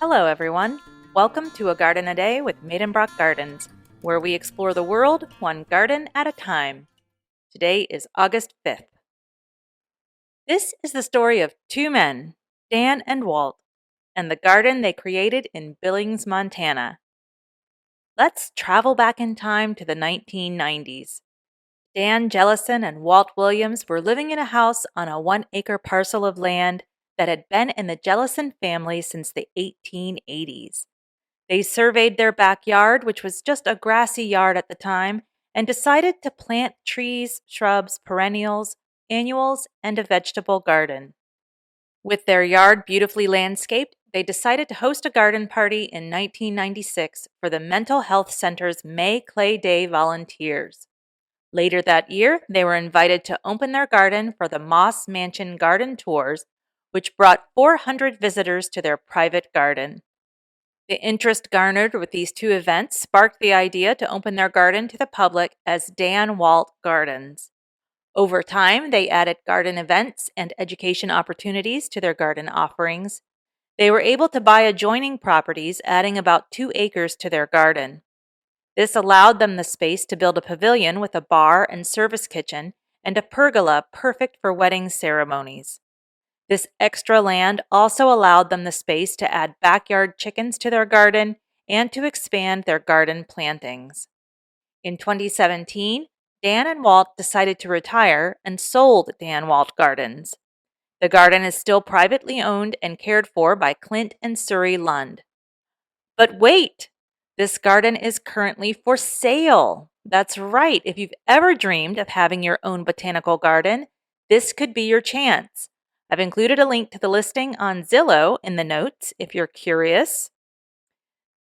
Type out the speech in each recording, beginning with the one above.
Hello everyone, welcome to A Garden a Day with Maidenbrock Gardens, where we explore the world one garden at a time. Today is August 5th. This is the story of two men, Dan and Walt, and the garden they created in Billings, Montana. Let's travel back in time to the 1990s. Dan Jellison and Walt Williams were living in a house on a 1-acre parcel of land that had been in the Jellison family since the 1880s. They surveyed their backyard, which was just a grassy yard at the time, and decided to plant trees, shrubs, perennials, annuals, and a vegetable garden. With their yard beautifully landscaped, they decided to host a garden party in 1996 for the Mental Health Center's May Clay Day volunteers. Later that year, they were invited to open their garden for the Moss Mansion Garden Tours, which brought 400 visitors to their private garden. The interest garnered with these two events sparked the idea to open their garden to the public as DanWalt Gardens. Over time, they added garden events and education opportunities to their garden offerings. They were able to buy adjoining properties, adding about 2 acres to their garden. This allowed them the space to build a pavilion with a bar and service kitchen and a pergola perfect for wedding ceremonies. This extra land also allowed them the space to add backyard chickens to their garden and to expand their garden plantings. In 2017, Dan and Walt decided to retire and sold DanWalt Gardens. The garden is still privately owned and cared for by Clint and Surrey Lund. But wait! This garden is currently for sale. That's right. If you've ever dreamed of having your own botanical garden, this could be your chance. I've included a link to the listing on Zillow in the notes if you're curious.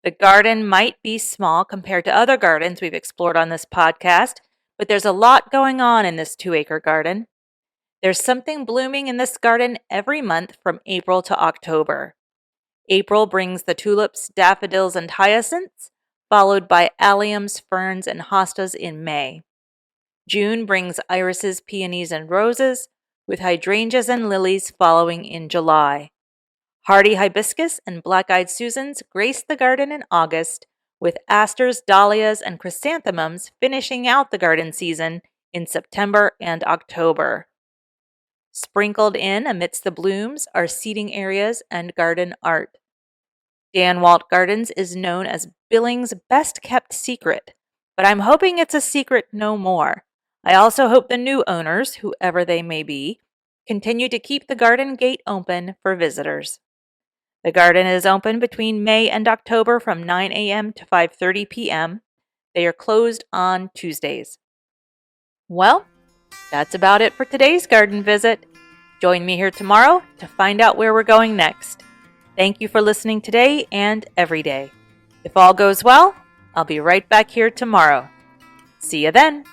The garden might be small compared to other gardens we've explored on this podcast, but there's a lot going on in this 2-acre garden. There's something blooming in this garden every month from April to October. April brings the tulips, daffodils, and hyacinths, followed by alliums, ferns, and hostas in May. June brings irises, peonies, and roses, with hydrangeas and lilies following in July. Hardy hibiscus and black-eyed Susans grace the garden in August, with asters, dahlias, and chrysanthemums finishing out the garden season in September and October. Sprinkled in amidst the blooms are seating areas and garden art. DanWalt Gardens is known as Billings' best-kept secret, but I'm hoping it's a secret no more. I also hope the new owners, whoever they may be, continue to keep the garden gate open for visitors. The garden is open between May and October from 9 a.m. to 5:30 p.m. They are closed on Tuesdays. Well, that's about it for today's garden visit. Join me here tomorrow to find out where we're going next. Thank you for listening today and every day. If all goes well, I'll be right back here tomorrow. See you then.